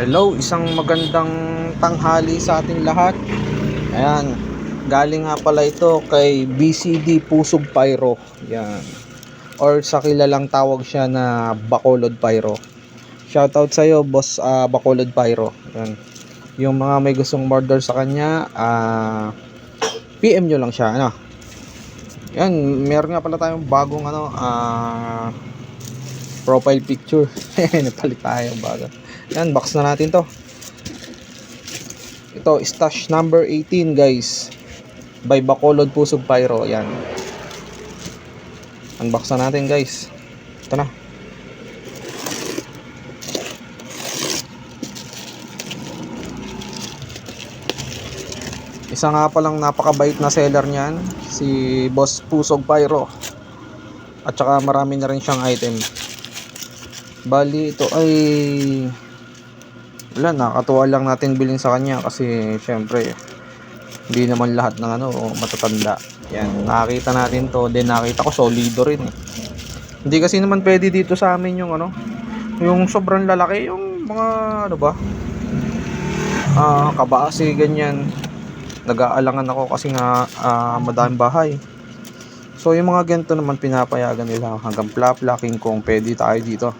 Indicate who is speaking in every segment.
Speaker 1: Hello, isang magandang tanghali sa ating lahat. Ayan, galing nga pala ito kay BCD Pusog Pyro. Yan. Or sa kilalang tawag siya na Bacolod Pyro. Shoutout sa iyo, boss, Bacolod Pyro. Yan. Yung mga may gustong order sa kanya, PM nyo lang siya, ano. Yan, meron nga pala tayong bagong profile picture. Napalit tayo bago. Yan, box na natin to. Ito, stash number 18 guys, by Bacolod Pusog Pyro. Yan, unbox na natin guys. Ito na. Isa nga palang napakabait na seller niyan, si Boss Pusog Pyro. At saka marami na rin siyang item. Bali ito ay wala, nakakatuwa lang natin bilhin sa kanya kasi syempre hindi naman lahat ng matatanda. Yan, nakita natin to, then nakita ko solido rin eh. Hindi kasi naman pwede dito sa amin yung yung sobrang lalaki, yung mga kabasi ganyan. Nag-aalangan ako kasi nga madaming bahay. So yung mga ganito naman pinapayagan nila hanggang plapla, king kong, pwede tayo dito.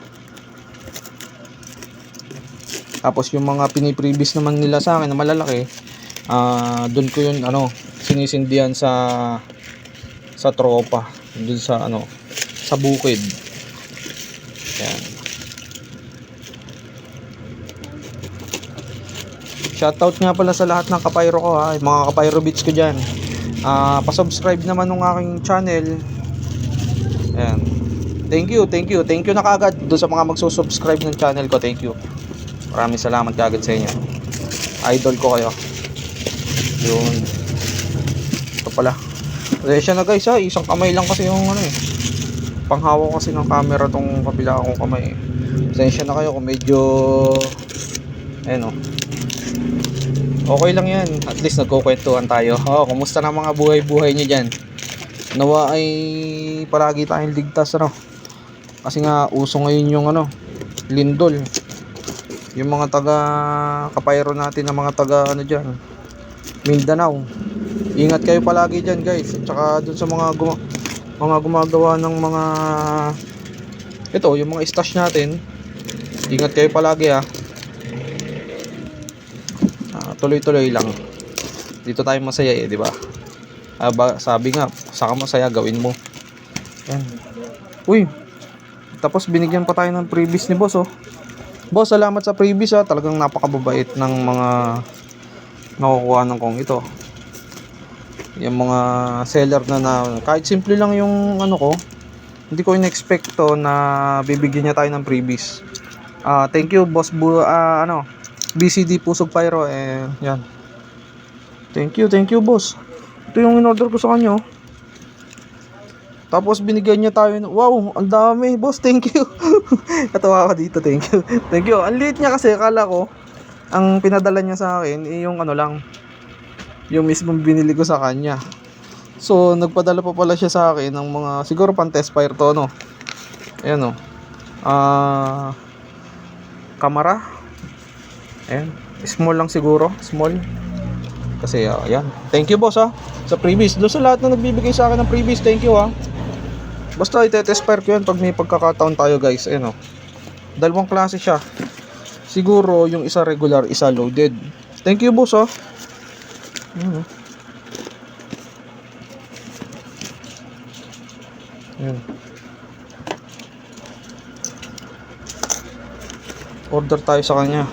Speaker 1: Tapos yung mga piniprevious naman nila sa akin na malalaki, doon ko yun sinisindihan sa tropa, doon sa sa bukid. Yan. Shoutout nga pala sa lahat ng kapayro ko ha, mga kapayro beats ko diyan. Pa-subscribe naman ng aking channel. Ayan. Thank you na kagad doon sa mga magsusubscribe ng channel ko. Thank you. Maraming salamat kagad sa inyo. Idol ko kayo. Yun. Ito pala. Resya na guys ha. Isang kamay lang kasi yung panghawak kasi ng camera tong kabila akong kamay. Resya na kayo kung medyo okay lang yan. At least nagkukwentuhan tayo. Kumusta na mga buhay-buhay nyo dyan? Nawa ay palagi tayong ligtas kasi nga uso ngayon yung lindol. Yung mga taga kapayro natin na mga taga dyan, Mindanao, ingat kayo palagi dyan guys. At saka dun sa mga gumagawa ng mga yung mga stash natin, ingat kayo palagi ha. Tuloy-tuloy lang. Dito tayo masaya di ba? Sabi nga, saka masaya gawin mo. Yan. Uy, tapos binigyan pa tayo ng freebies ni boss Boss, salamat sa freebies talagang napakababait ng mga nakukuha ng kong ito. Yung mga seller na kahit simple lang yung ko, hindi ko in-expect to na bibigyan niya tayo ng freebies. Thank you boss BCD Pusog Pyro yan. Thank you boss. Ito yung in-order ko sa kanya Tapos binigyan niya tayo wow, ang dami boss, thank you. Katawa ako dito, thank you. Ang liit niya kasi, akala ko ang pinadala niya sa akin yung lang, yung mismong binili ko sa kanya. So nagpadala pa pala siya sa akin ng mga siguro pang test fire to ayan kamera. Ayan, small lang siguro, small. Kasi ayan, thank you boss sa previous. Doon sa lahat na nagbibigay sa akin ng previous, thank you Basta itetest fire ko yan pag may pagkakataon tayo guys. Ayan dalawang klase siya. Siguro yung isa regular, isa loaded. Thank you boss Ayan. Order tayo sa kanya.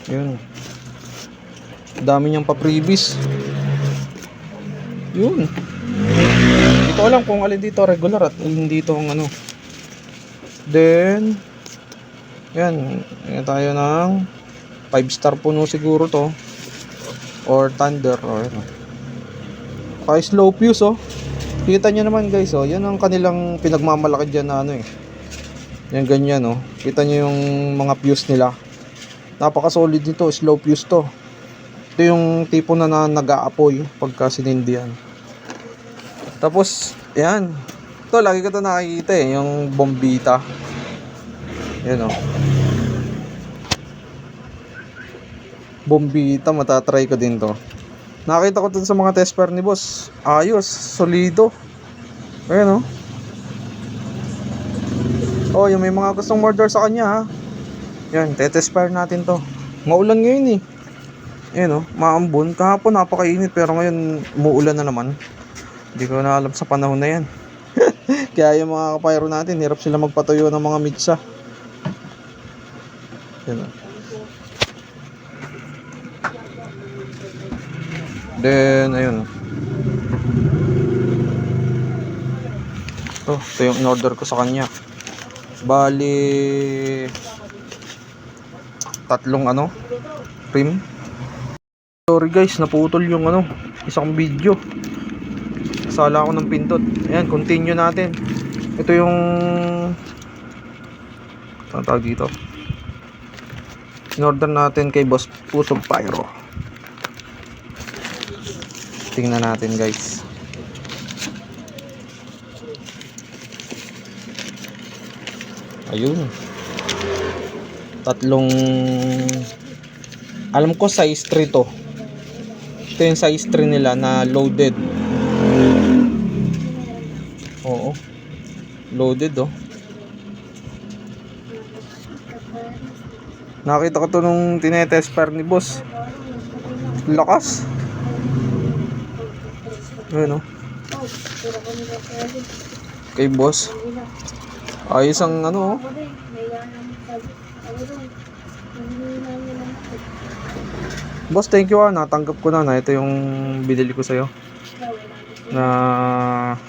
Speaker 1: Yun. Dami niyang pa-previous. Yun. Hindi ko alam kung alin dito regular at alin dito ang Then yan tayo ng 5-star puno siguro to, or thunder kaya slow fuse kita nyo naman guys yan ang kanilang pinagmamalaki dyan na yan ganyan kita nyo yung mga fuse nila, napaka solid nito, slow fuse to. Ito yung tipo na nag-aapoy pagka sinindihan. Tapos yan, To, lagi ko to nakikita eh, yung bombita. Yan oh. Bombita, matatry ko din to. Nakita ko to sa mga test pair ni boss. Ayos, solido. Ayan oh. Oh, yung may mga gustong order sa kanya ha. Yan, te-test pair natin to. Maulan ngayon eh. Ayan oh, maambon. Kahapon napakainit pero ngayon umuulan na naman. Hindi ko na alam sa panahon na yan. Kaya yung mga kapayro natin, hirap sila magpatuyo ng mga mitsa. Yan oh. Then, ayun. Ito yung in-order ko sa kanya. Bali, 3 rim. Sorry guys, naputol yung isang video. Sala ako ng pindot. Ayan, continue natin. Ito yung ang tawag dito. In-order natin kay Boss Pusog Pyro. Tingnan natin guys. Ayun. 3, alam ko size 3 to. Ito yung size 3 nila na loaded. Oo. Loaded oh. Nakita ko to nung tinetest pair ni boss. Lakas. Ayun oh. Kay boss. Ayos ang oh. Boss, thank you ah. Natanggap ko na. Ito yung binili ko sa'yo. Na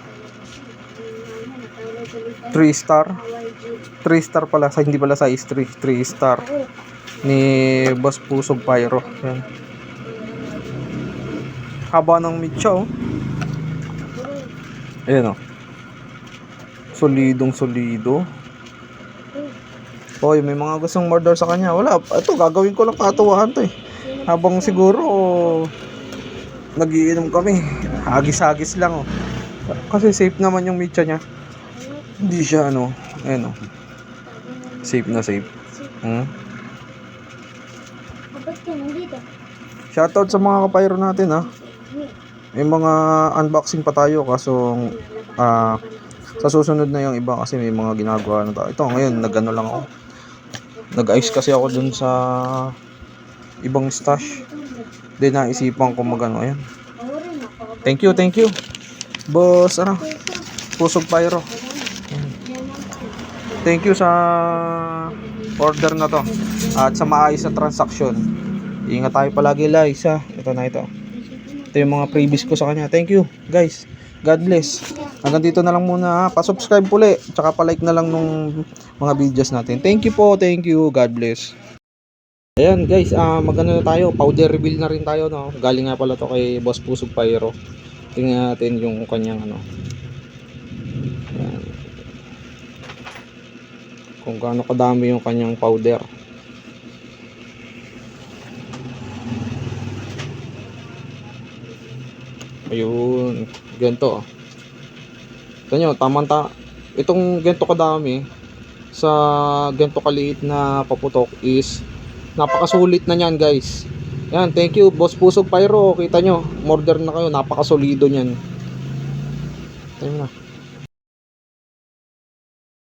Speaker 1: 3 star. 3 star pala. Hindi pala size 3. 3 star. Ni Boss Pusog Pyro. Yan. Haba ng mitsa oh. Ayan oh. Solidong solido. Hoy, may mga gustong order sa kanya. Wala. Ito, gagawin ko lang katuwahan to eh. Habang siguro nagiinom kami. Hagis-hagis lang oh. Kasi safe naman yung mitsa niya. Hindi siya ayan oh. Safe na safe. Shoutout sa mga kapayro natin ha. May mga unboxing pa tayo kaso sa susunod na yung iba kasi may mga ginagawa na tayo. Ito ngayon nag-ano lang ako. Nag-ice kasi ako dun sa ibang stash. Then naisipan ko magano ayan. Thank you. Boss, Pusog Pyro. Thank you sa order na to. At sa maayos na transaction. Ingat tayo palagi guys ha. Ito yung mga previous ko sa kanya. Thank you guys. God bless. Hanggang dito na lang muna ha. Pa-subscribe puli. Tsaka pa-like na lang nung mga videos natin. Thank you po. Thank you. God bless. Ayan guys. Magano na tayo. Powder reveal na rin tayo no. Galing nga pala to kay Boss Pusog Pyro. Tingnan natin yung kanyang Ayan. Kung gaano kadami yung kanyang powder. Ayun, ganito. Ito nyo, itong ganito kadami sa ganito kaliit na paputok is napakasulit na nyan guys. Yan, thank you Boss Pusog Pyro. Kita nyo, order na kayo, napakasolido nyan. Ito na.